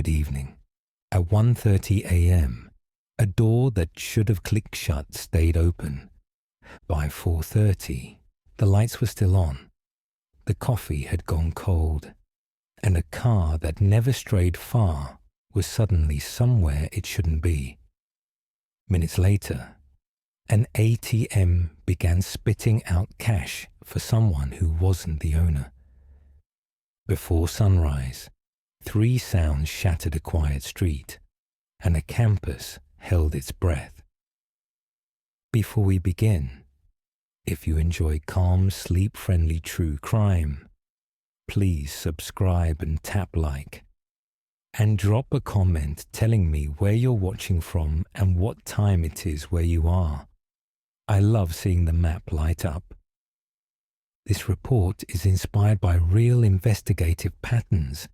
that evening. At 1:30 a.m., a door that should have clicked shut stayed open. By 4:30, the lights were still on. The coffee had gone cold, and a car that never strayed far was suddenly somewhere it shouldn't be. Minutes later, an ATM began spitting out cash for someone who wasn't the owner. Before sunrise, 3 sounds shattered a quiet street, and a campus held its breath. Before we begin, if you enjoy calm, sleep-friendly true crime, please subscribe and tap like. And drop a comment telling me where you're watching from and what time it is where you are. I love seeing the map light up. This report is inspired by real investigative patterns.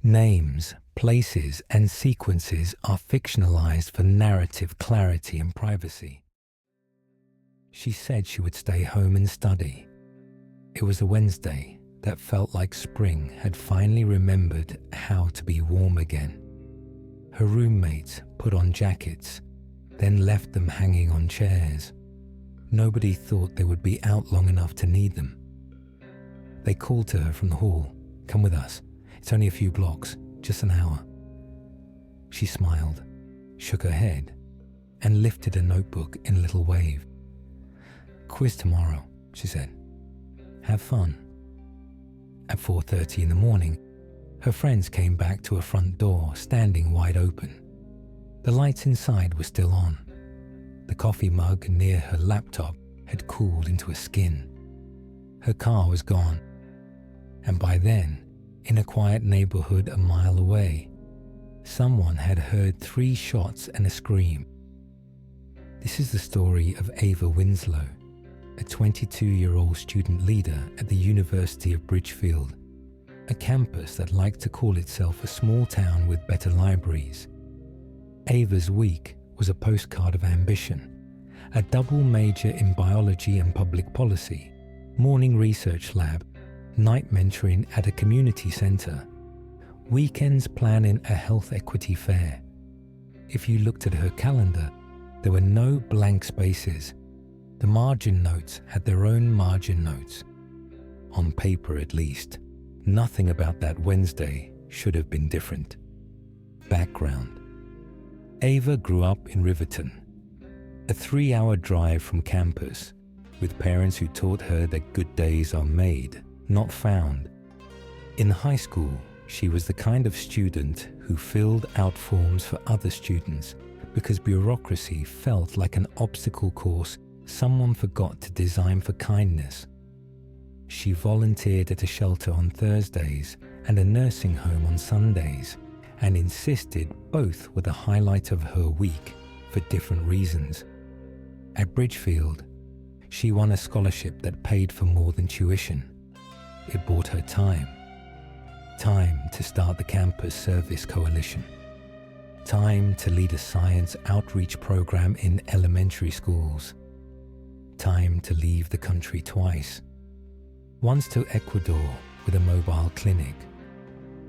Names, places, and sequences are fictionalized for narrative clarity and privacy. She said she would stay home and study. It was a Wednesday that felt like spring had finally remembered how to be warm again. Her roommates put on jackets, then left them hanging on chairs. Nobody thought they would be out long enough to need them. They called to her from the hall, "Come with us. It's only a few blocks, just an hour." She smiled, shook her head, and lifted a notebook in a little wave. "Quiz tomorrow," she said. "Have fun." At 4:30 in the morning, her friends came back to her front door, standing wide open. The lights inside were still on. The coffee mug near her laptop had cooled into a skin. Her car was gone. And by then, in a quiet neighborhood a mile away, someone had heard 3 shots and a scream. This is the story of Ava Winslow, a 22-year-old student leader at the University of Bridgefield, a campus that liked to call itself a small town with better libraries. Ava's week was a postcard of ambition, a double major in biology and public policy, morning research lab, night mentoring at a community center, weekends planning a health equity fair. If you looked at her calendar, there were no blank spaces. The margin notes had their own margin notes. On paper, at least, nothing about that Wednesday should have been different. Background: Ava grew up in Riverton, a 3-hour drive from campus, with parents who taught her that good days are made, not found. In high school, she was the kind of student who filled out forms for other students because bureaucracy felt like an obstacle course someone forgot to design for kindness. She volunteered at a shelter on Thursdays and a nursing home on Sundays, and insisted both were the highlight of her week for different reasons. At Bridgefield, she won a scholarship that paid for more than tuition. It bought her time to start the Campus Service Coalition, time to lead a science outreach program in elementary schools, time to leave the country twice, once to Ecuador with a mobile clinic,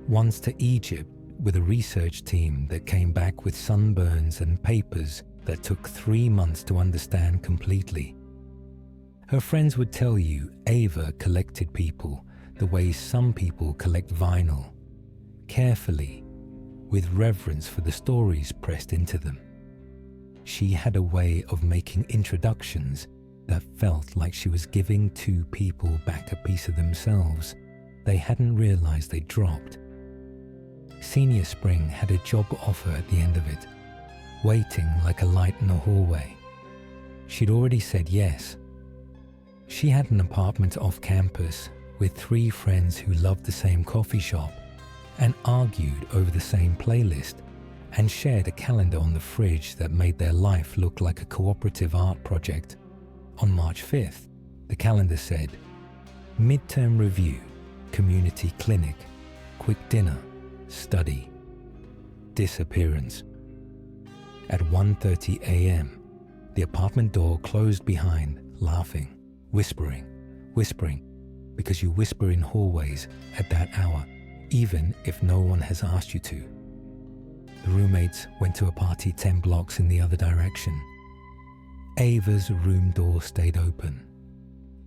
once to Egypt with a research team that came back with sunburns and papers that took 3 months to understand completely. Her friends would tell you Ava collected people the way some people collect vinyl, carefully, with reverence for the stories pressed into them. She had a way of making introductions that felt like she was giving 2 people back a piece of themselves they hadn't realized they dropped. Senior spring had a job offer at the end of it, waiting like a light in the hallway. She'd already said yes. She had an apartment off campus with 3 friends who loved the same coffee shop and argued over the same playlist and shared a calendar on the fridge that made their life look like a cooperative art project. On March 5th, the calendar said, midterm review, community clinic, quick dinner, study, disappearance. At 1:30 a.m., the apartment door closed behind, laughing, whispering, because you whisper in hallways at that hour, even if no one has asked you to. The roommates went to a party 10 blocks in the other direction. Ava's room door stayed open.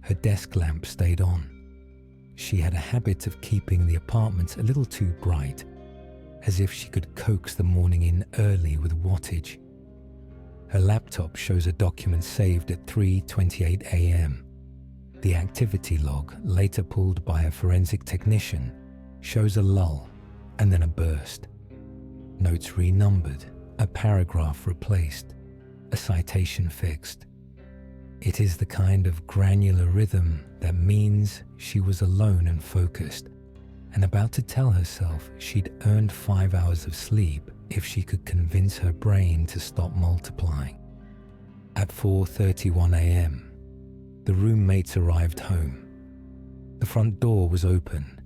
Her desk lamp stayed on. She had a habit of keeping the apartment a little too bright, as if she could coax the morning in early with wattage. Her laptop shows a document saved at 3:28 a.m. The activity log, later pulled by a forensic technician, shows a lull and then a burst. Notes renumbered, a paragraph replaced, a citation fixed. It is the kind of granular rhythm that means she was alone and focused, and about to tell herself she'd earned 5 hours of sleep if she could convince her brain to stop multiplying. At 4:31 a.m., the roommates arrived home. The front door was open.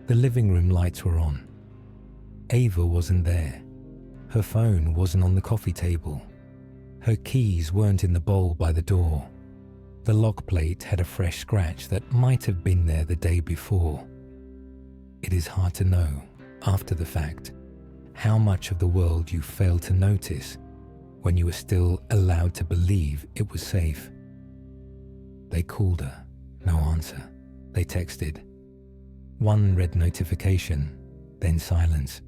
The living room lights were on. Ava wasn't there. Her phone wasn't on the coffee table. Her keys weren't in the bowl by the door. The lock plate had a fresh scratch that might have been there the day before. It is hard to know, after the fact, how much of the world you failed to notice when you were still allowed to believe it was safe. They called her. No answer. They texted. One red notification, then silence.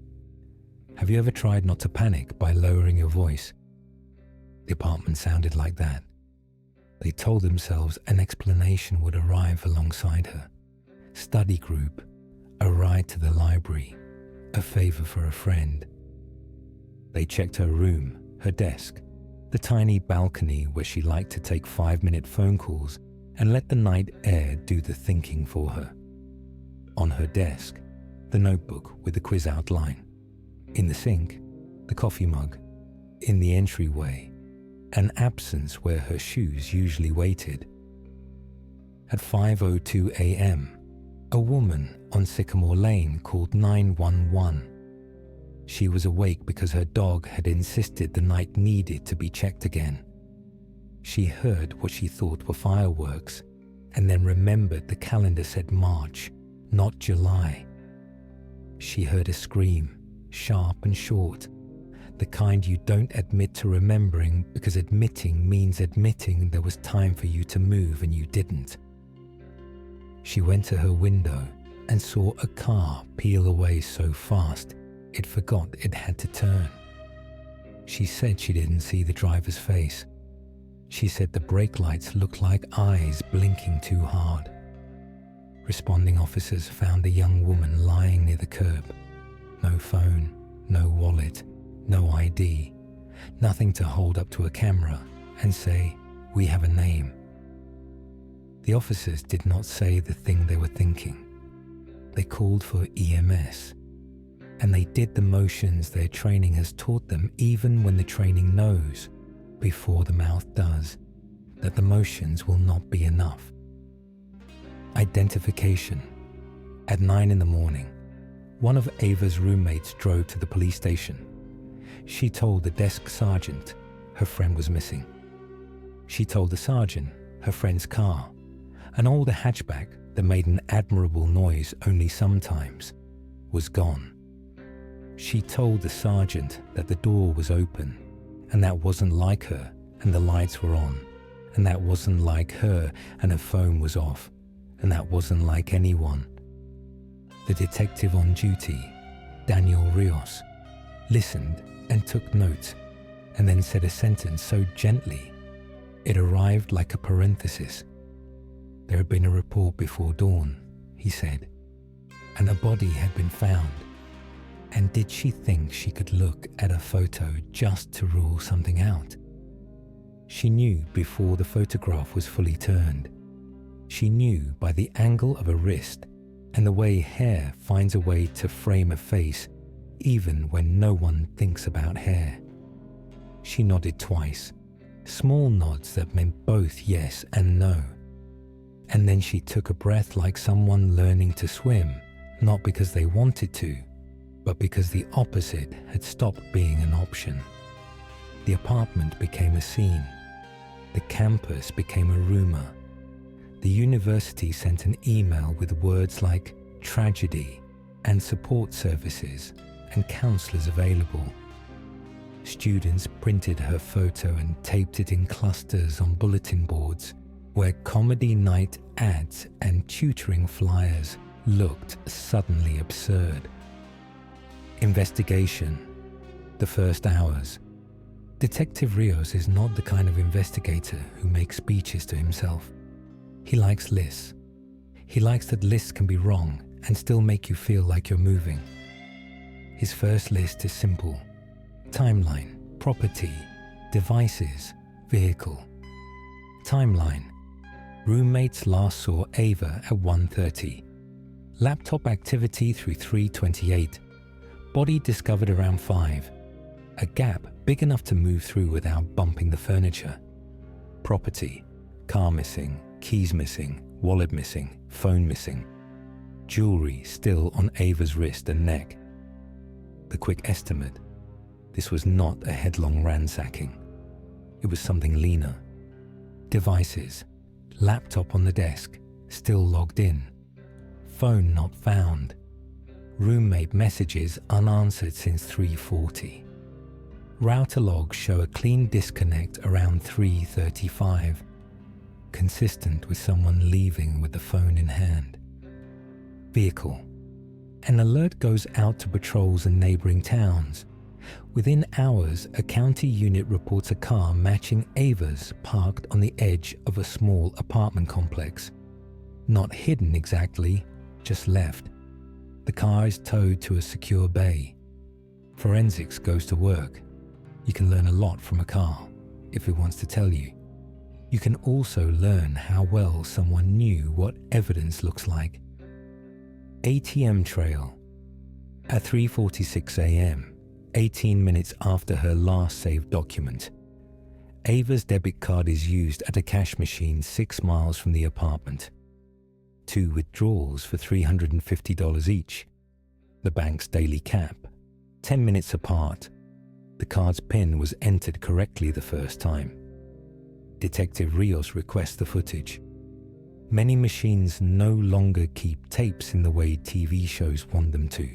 Have you ever tried not to panic by lowering your voice? The apartment sounded like that. They told themselves an explanation would arrive alongside her. Study group, a ride to the library, a favor for a friend. They checked her room, her desk, the tiny balcony where she liked to take 5-minute phone calls and let the night air do the thinking for her. On her desk, the notebook with the quiz outline. In the sink, the coffee mug. In the entryway, an absence where her shoes usually waited. At 5:02 a.m., a woman on Sycamore Lane called 911. She was awake because her dog had insisted the night needed to be checked again. She heard what she thought were fireworks and then remembered the calendar said March, not July. She heard a scream, sharp and short, the kind you don't admit to remembering because admitting means admitting there was time for you to move and you didn't. She went to her window and saw a car peel away so fast it forgot it had to turn. She said she didn't see the driver's face. She said the brake lights looked like eyes blinking too hard. Responding officers found a young woman lying near the curb. No phone, no wallet, no ID, nothing to hold up to a camera and say, "We have a name." The officers did not say the thing they were thinking. They called for EMS, and they did the motions their training has taught them, even when the training knows, before the mouth does, that the motions will not be enough. Identification. At 9 in the morning, one of Ava's roommates drove to the police station. She told the desk sergeant her friend was missing. She told the sergeant her friend's car, an older hatchback that made an admirable noise only sometimes, was gone. She told the sergeant that the door was open, and that wasn't like her, and the lights were on, and that wasn't like her, and her phone was off, and that wasn't like anyone. The detective on duty, Daniel Rios, listened and took notes, and then said a sentence so gently it arrived like a parenthesis. There had been a report before dawn, he said, and a body had been found. And did she think she could look at a photo just to rule something out? She knew before the photograph was fully turned. She knew by the angle of a wrist and the way hair finds a way to frame a face even when no one thinks about hair. She nodded twice, small nods that meant both yes and no. And then she took a breath like someone learning to swim, not because they wanted to, but because the opposite had stopped being an option. The apartment became a scene. The campus became a rumor. The university sent an email with words like tragedy and support services and counselors available Students printed her photo and taped it in clusters on bulletin boards where comedy night ads and tutoring flyers looked suddenly absurd. Investigation. The first hours. Detective Rios is not the kind of investigator who makes speeches to himself. He likes lists. He likes that lists can be wrong and still make you feel like you're moving. His first list is simple. Timeline, property, devices, vehicle. Timeline. Roommates last saw Ava at 1:30. Laptop activity through 3:28. Body discovered around 5. A gap big enough to move through without bumping the furniture. Property. Car missing, keys missing, wallet missing, phone missing. Jewelry still on Ava's wrist and neck. The quick estimate. This was not a headlong ransacking. It was something leaner. Devices. Laptop on the desk, still logged in. Phone not found. Roommate messages unanswered since 3:40. Router logs show a clean disconnect around 3:35, consistent with someone leaving with the phone in hand. Vehicle. An alert goes out to patrols in neighboring towns. Within hours, a county unit reports a car matching Ava's parked on the edge of a small apartment complex. Not hidden exactly, just left. The car is towed to a secure bay. Forensics goes to work. You can learn a lot from a car, if it wants to tell you. You can also learn how well someone knew what evidence looks like. ATM trail. At 3:46 a.m., 18 minutes after her last saved document, Ava's debit card is used at a cash machine 6 miles from the apartment. 2 withdrawals for $350 each. The bank's daily cap. 10 minutes apart. The card's PIN was entered correctly the first time. Detective Rios requests the footage. Many machines no longer keep tapes in the way TV shows want them to.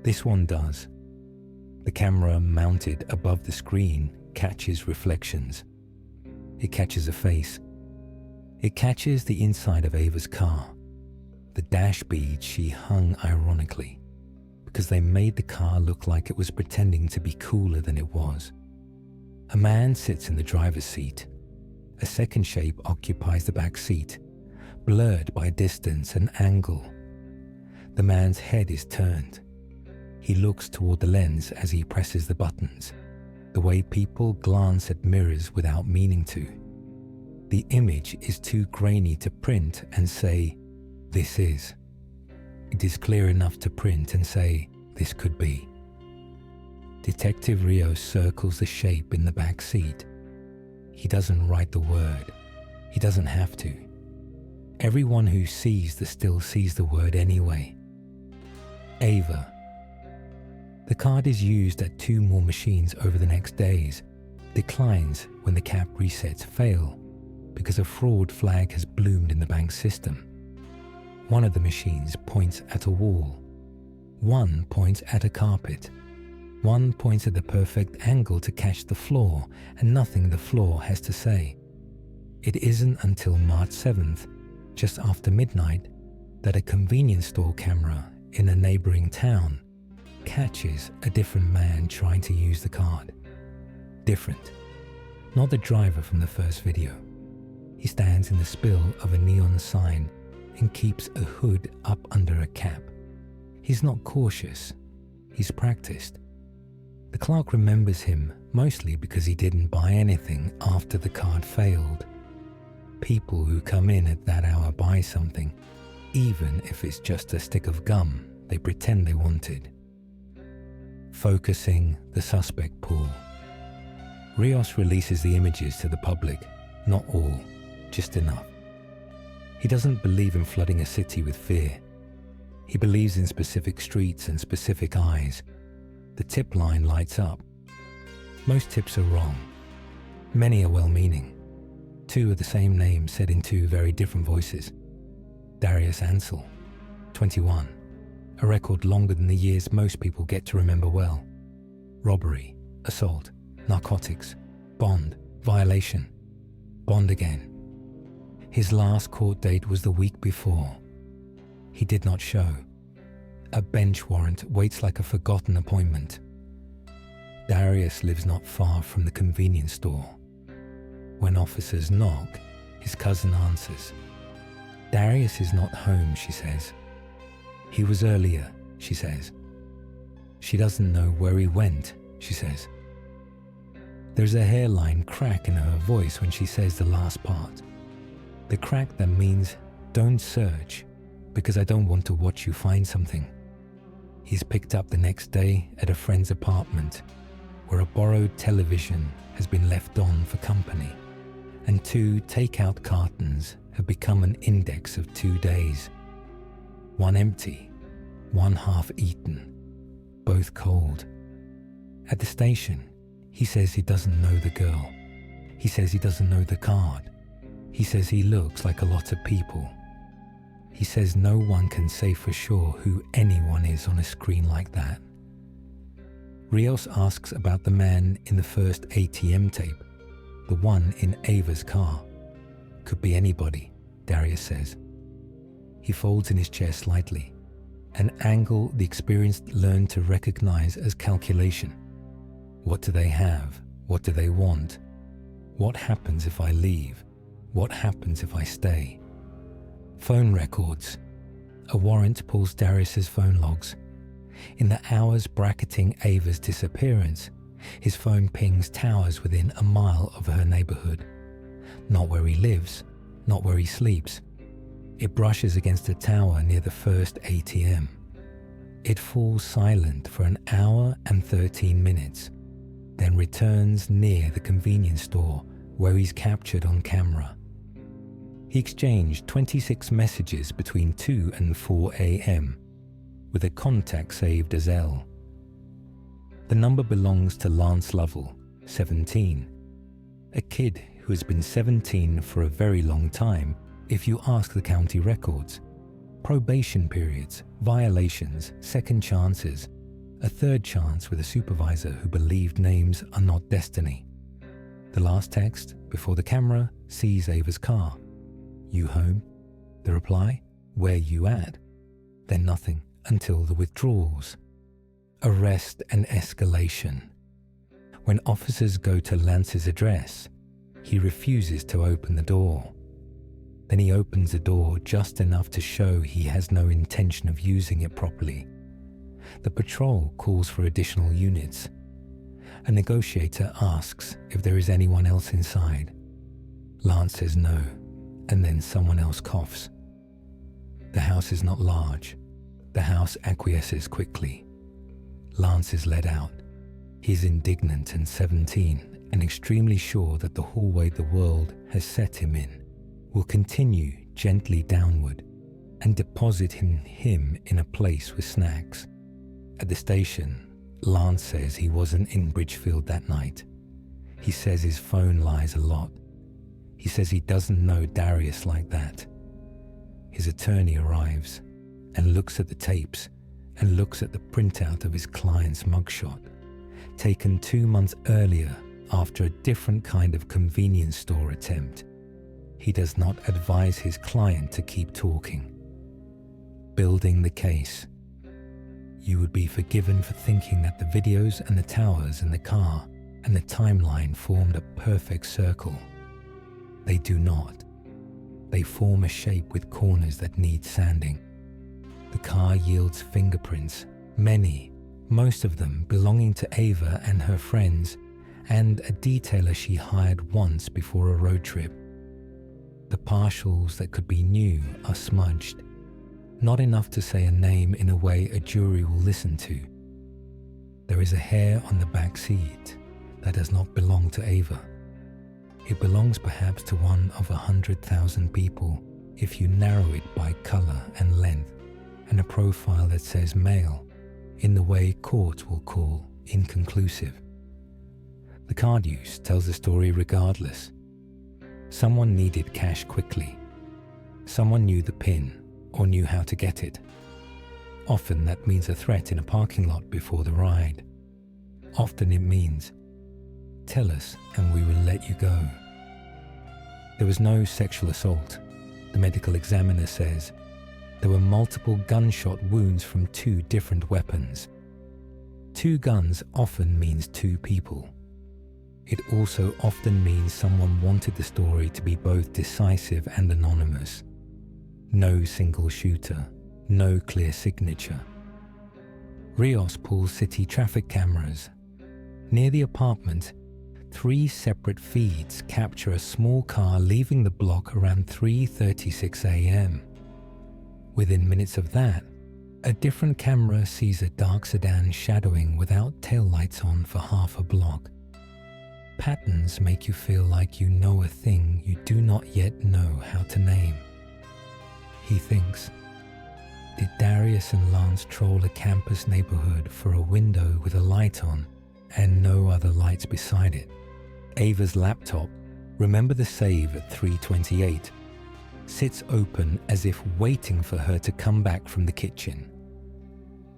This one does. The camera mounted above the screen catches reflections. It catches a face. It catches the inside of Ava's car. The dash beads she hung ironically, because they made the car look like it was pretending to be cooler than it was. A man sits in the driver's seat. A second shape occupies the back seat, blurred by distance and angle. The man's head is turned. He looks toward the lens as he presses the buttons, the way people glance at mirrors without meaning to. The image is too grainy to print and say, "This is." It is clear enough to print and say, "This could be." Detective Rios circles the shape in the back seat. He doesn't write the word. He doesn't have to. Everyone who sees the still sees the word anyway. Ava. The card is used at 2 more machines over the next days. Declines when the cap resets fail because a fraud flag has bloomed in the bank system. One of the machines points at a wall. One points at a carpet. One points at the perfect angle to catch the floor and nothing the floor has to say. It isn't until March 7th, just after midnight, that a convenience store camera in a neighboring town catches a different man trying to use the card. Different. Not the driver from the first video. He stands in the spill of a neon sign and keeps a hood up under a cap. He's not cautious. He's practiced. The clerk remembers him mostly because he didn't buy anything after the card failed. People who come in at that hour buy something, even if it's just a stick of gum they pretend they wanted. Focusing the suspect pool. Rios releases the images to the public, not all, just enough. He doesn't believe in flooding a city with fear. He believes in specific streets and specific eyes. The tip line lights up. Most tips are wrong. Many are well-meaning. 2 of the same name said in 2 very different voices. Darius Ansel, 21, a record longer than the years most people get to remember well. Robbery, assault, narcotics, bond, violation, bond again. His last court date was the week before. He did not show. A bench warrant waits like a forgotten appointment. Darius lives not far from the convenience store. When officers knock, his cousin answers. Darius is not home, she says. He was earlier, she says. She doesn't know where he went, she says. There's a hairline crack in her voice when she says the last part. The crack that means, don't search, because I don't want to watch you find something. He's picked up the next day at a friend's apartment, where a borrowed television has been left on for company, and 2 takeout cartons have become an index of 2 days. One empty, one half eaten, both cold. At the station, he says he doesn't know the girl. He says he doesn't know the card. He says he looks like a lot of people. He says no one can say for sure who anyone is on a screen like that. Rios asks about the man in the first ATM tape, the one in Ava's car. Could be anybody, Darius says. He folds in his chair slightly, an angle the experienced learn to recognize as calculation. What do they have? What do they want? What happens if I leave? What happens if I stay? Phone records. A warrant pulls Darius's phone logs. In the hours bracketing Ava's disappearance, his phone pings towers within a mile of her neighborhood. Not where he lives, not where he sleeps. It brushes against a tower near the first ATM. It falls silent for an hour and 13 minutes, then returns near the convenience store where he's captured on camera. He exchanged 26 messages between 2 and 4 a.m. with a contact saved as L. The number belongs to Lance Lovell, 17, a kid who has been 17 for a very long time if you ask the county records. Probation periods, violations, second chances, a third chance with a supervisor who believed names are not destiny. The last text, before the camera, sees Ava's car. You home? The reply, where you at? Then nothing until the withdrawals. Arrest and escalation. When officers go to Lance's address, he refuses to open the door. Then he opens the door just enough to show he has no intention of using it properly. The patrol calls for additional units. A negotiator asks if there is anyone else inside. Lance says no, and then someone else coughs. The house is not large. The house acquiesces quickly. Lance is led out. He's indignant and 17 and extremely sure that the hallway the world has set him in will continue gently downward and deposit him in a place with snacks. At the station, Lance says he wasn't in Bridgefield that night. He says his phone lies a lot. He says he doesn't know Darius like that. His attorney arrives and looks at the tapes and looks at the printout of his client's mugshot, taken 2 months earlier after a different kind of convenience store attempt. He does not advise his client to keep talking. Building the case. You would be forgiven for thinking that the videos and the towers and the car and the timeline formed a perfect circle. They do not. They form a shape with corners that need sanding. The car yields fingerprints, many, most of them belonging to Ava and her friends, and a detailer she hired once before a road trip. The partials that could be new are smudged, not enough to say a name in a way a jury will listen to. There is a hair on the back seat that does not belong to Ava. It belongs perhaps to one of 100,000 people if you narrow it by color and length, and a profile that says male, in the way courts will call inconclusive. The card use tells the story regardless. Someone needed cash quickly. Someone knew the PIN or knew how to get it. Often that means a threat in a parking lot before the ride. Often it means, tell us and we will let you go. There was no sexual assault. The medical examiner says there were multiple gunshot wounds from 2 different weapons. 2 guns often means 2 people. It also often means someone wanted the story to be both decisive and anonymous. No single shooter, no clear signature. Rios pulls city traffic cameras. Near the apartment, 3 separate feeds capture a small car leaving the block around 3:36 a.m. Within minutes of that, a different camera sees a dark sedan shadowing without taillights on for half a block. Patterns make you feel like you know a thing you do not yet know how to name. He thinks, did Darius and Lance troll a campus neighborhood for a window with a light on and no other lights beside it? Ava's laptop, remember the save at 3:28, sits open as if waiting for her to come back from the kitchen.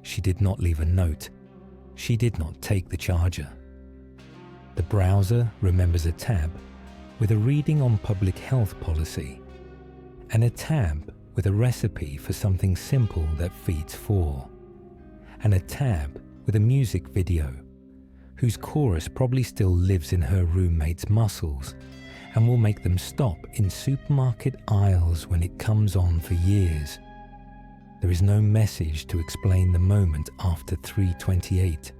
She did not leave a note. She did not take the charger. The browser remembers a tab with a reading on public health policy and a tab with a recipe for something simple that feeds 4, and a tab with a music video whose chorus probably still lives in her roommate's muscles and will make them stop in supermarket aisles when it comes on for years. There is no message to explain the moment after 3:28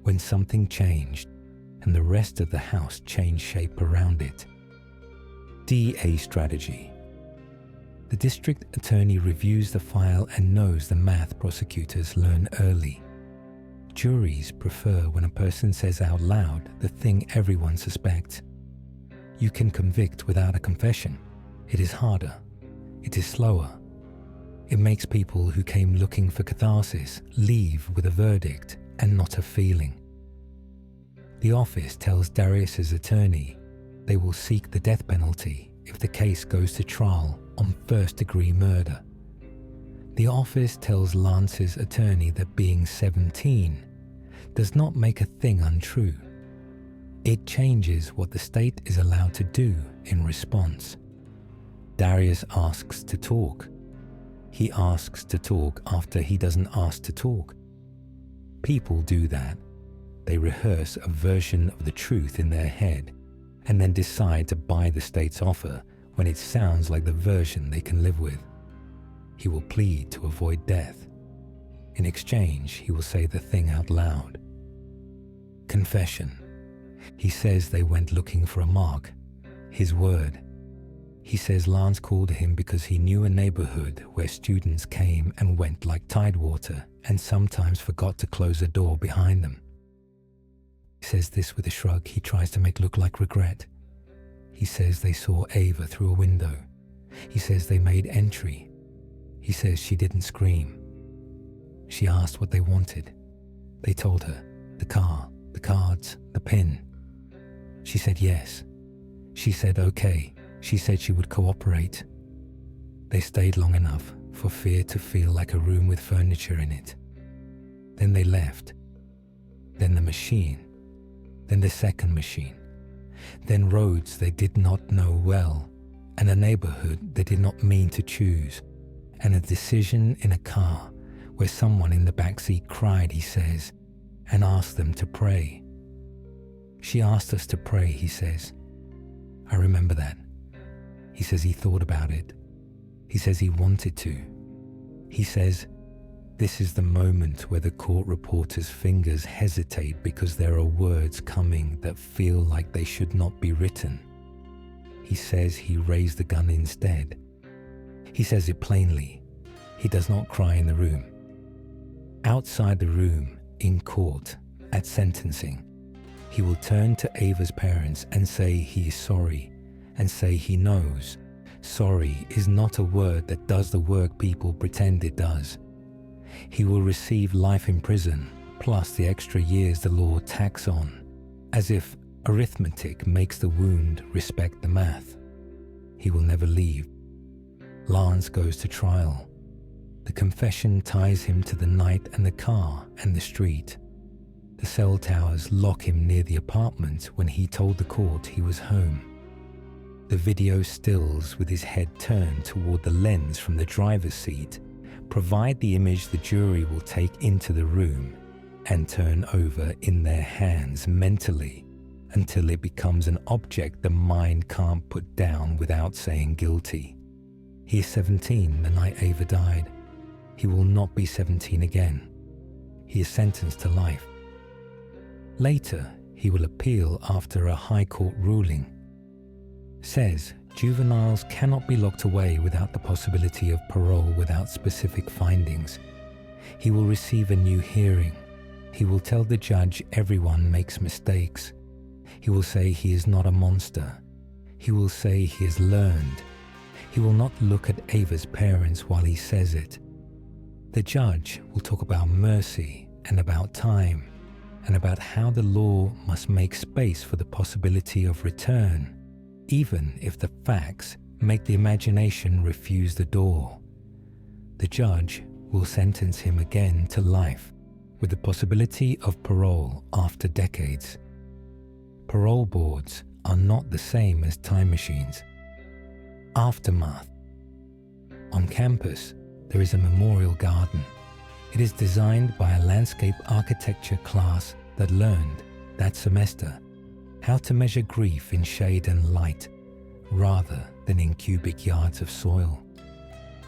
when something changed and the rest of the house changed shape around it. DA strategy. The district attorney reviews the file and knows the math prosecutors learn early. Juries prefer when a person says out loud the thing everyone suspects. You can convict without a confession. It is harder. It is slower. It makes people who came looking for catharsis leave with a verdict and not a feeling. The office tells Darius's attorney they will seek the death penalty if the case goes to trial on first-degree murder. The office tells Lance's attorney that being 17 does not make a thing untrue. It changes what the state is allowed to do in response. Darius asks to talk. He asks to talk after he doesn't ask to talk. People do that. They rehearse a version of the truth in their head and then decide to buy the state's offer when it sounds like the version they can live with. He will plead to avoid death. In exchange, he will say the thing out loud. Confession. He says they went looking for a mark. His word. He says Lance called him because he knew a neighborhood where students came and went like tidewater and sometimes forgot to close the door behind them. He says this with a shrug he tries to make look like regret. He says they saw Ava through a window. He says they made entry. He says she didn't scream. She asked what they wanted. They told her, the car, the cards, the pin. She said yes. She said okay. She said she would cooperate. They stayed long enough for fear to feel like a room with furniture in it. Then they left. Then the machine. Then the second machine. Then roads they did not know well, and a neighborhood they did not mean to choose, and a decision in a car where someone in the backseat cried, he says, and asked them to pray. She asked us to pray, he says. I remember that. He says he thought about it. He says he wanted to. He says, this is the moment where the court reporter's fingers hesitate because there are words coming that feel like they should not be written. He says he raised the gun instead. He says it plainly. He does not cry in the room. Outside the room, in court, at sentencing, he will turn to Ava's parents and say he is sorry, and say he knows. Sorry is not a word that does the work people pretend it does. He will receive life in prison, plus the extra years the law tacks on, as if arithmetic makes the wound respect the math. He will never leave. Lance goes to trial. The confession ties him to the night and the car and the street. The cell towers lock him near the apartment when he told the court he was home. The video stills with his head turned toward the lens from the driver's seat provide the image the jury will take into the room and turn over in their hands mentally until it becomes an object the mind can't put down without saying guilty. He is 17 the night Ava died. He will not be 17 again. He is sentenced to life. Later, he will appeal after a High Court ruling. Says juveniles cannot be locked away without the possibility of parole without specific findings. He will receive a new hearing. He will tell the judge everyone makes mistakes. He will say he is not a monster. He will say he has learned. He will not look at Ava's parents while he says it. The judge will talk about mercy and about time and about how the law must make space for the possibility of return, even if the facts make the imagination refuse the door. The judge will sentence him again to life with the possibility of parole after decades. Parole boards are not the same as time machines. Aftermath. On campus, there is a memorial garden. It is designed by a landscape architecture class that learned that semester how to measure grief in shade and light rather than in cubic yards of soil.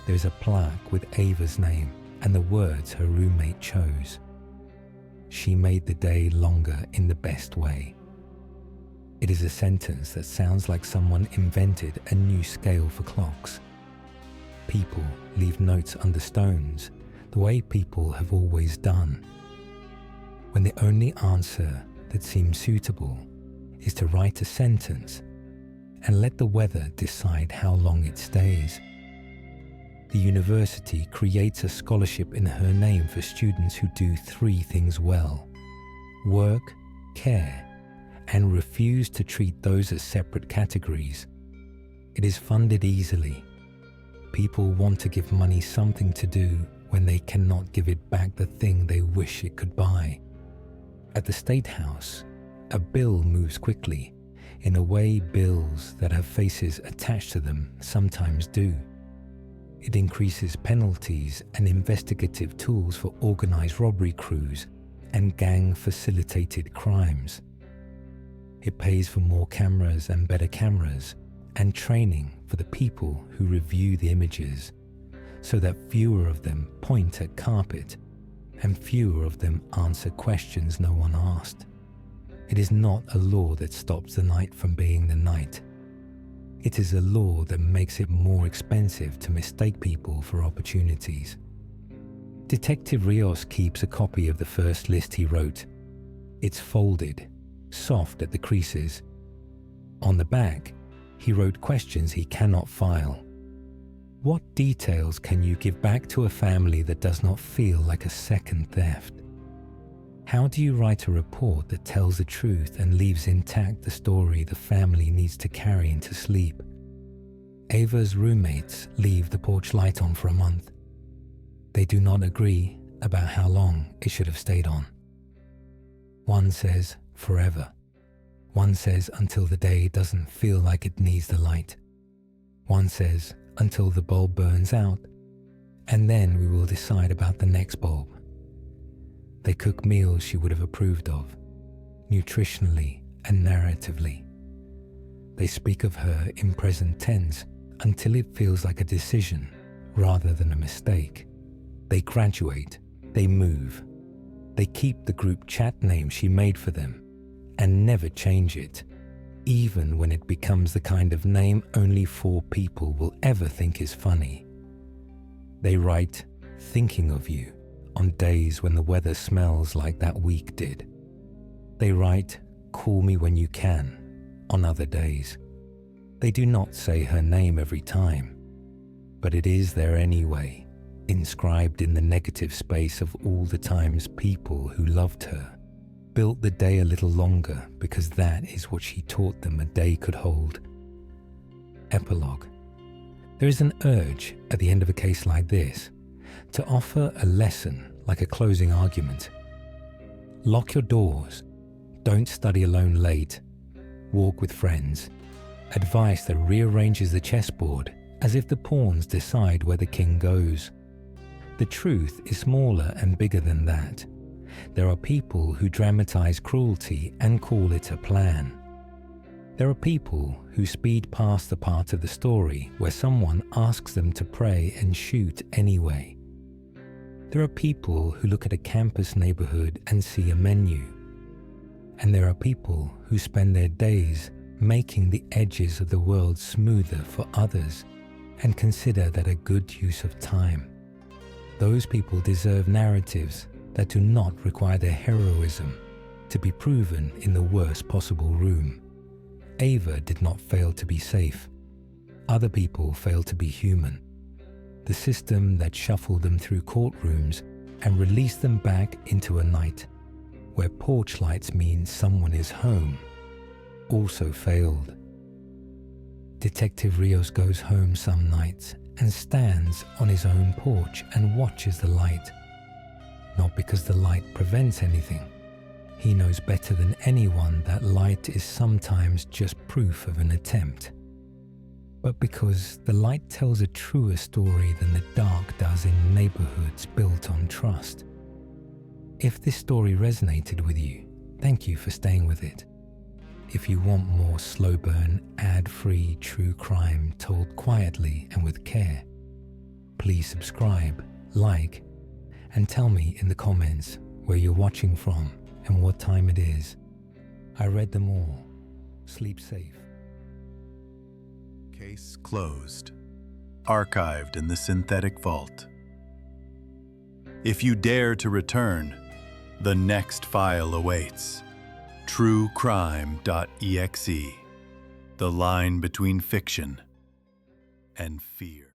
There is a plaque with Ava's name and the words her roommate chose. She made the day longer in the best way. It is a sentence that sounds like someone invented a new scale for clocks. People leave notes under stones the way people have always done. When the only answer that seems suitable is to write a sentence and let the weather decide how long it stays. The university creates a scholarship in her name for students who do 3 things well: work, care, and refuse to treat those as separate categories. It is funded easily. People want to give money something to do when they cannot give it back the thing they wish it could buy. At the State House, a bill moves quickly in a way bills that have faces attached to them sometimes do. It increases penalties and investigative tools for organized robbery crews and gang-facilitated crimes. It pays for more cameras and better cameras and training for the people who review the images so that fewer of them point at carpet and fewer of them answer questions no one asked. It is not a law that stops the night from being the night. It is a law that makes it more expensive to mistake people for opportunities. Detective Rios keeps a copy of the first list he wrote. It's folded, soft at the creases. On the back, he wrote questions he cannot file. What details can you give back to a family that does not feel like a second theft? How do you write a report that tells the truth and leaves intact the story the family needs to carry into sleep? Ava's roommates leave the porch light on for a month. They do not agree about how long it should have stayed on. One says forever. One says until the day doesn't feel like it needs the light. One says until the bulb burns out, and then we will decide about the next bulb. They cook meals she would have approved of, nutritionally and narratively. They speak of her in present tense until it feels like a decision rather than a mistake. They graduate, they move. They keep the group chat name she made for them and never change it, even when it becomes the kind of name only 4 people will ever think is funny. They write, thinking of you, on days when the weather smells like that week did. They write, call me when you can, on other days. They do not say her name every time, but it is there anyway, inscribed in the negative space of all the times people who loved her built the day a little longer because that is what she taught them a day could hold. Epilogue. There is an urge at the end of a case like this to offer a lesson like a closing argument. Lock your doors. Don't study alone late. Walk with friends. Advice that rearranges the chessboard as if the pawns decide where the king goes. The truth is smaller and bigger than that. There are people who dramatize cruelty and call it a plan. There are people who speed past the part of the story where someone asks them to pray and shoot anyway. There are people who look at a campus neighborhood and see a menu. And there are people who spend their days making the edges of the world smoother for others and consider that a good use of time. Those people deserve narratives that do not require their heroism to be proven in the worst possible room. Ava did not fail to be safe. Other people failed to be human. The system that shuffled them through courtrooms and released them back into a night where porch lights mean someone is home also failed. Detective Rios goes home some nights and stands on his own porch and watches the light. Not because the light prevents anything. He knows better than anyone that light is sometimes just proof of an attempt. But because the light tells a truer story than the dark does in neighborhoods built on trust. If this story resonated with you, thank you for staying with it. If you want more slow burn, ad-free true crime told quietly and with care, please subscribe, like, and tell me in the comments where you're watching from and what time it is. I read them all. Sleep safe. Case closed. Archived in the synthetic vault. If you dare to return, the next file awaits. truecrime.exe. The line between fiction and fear.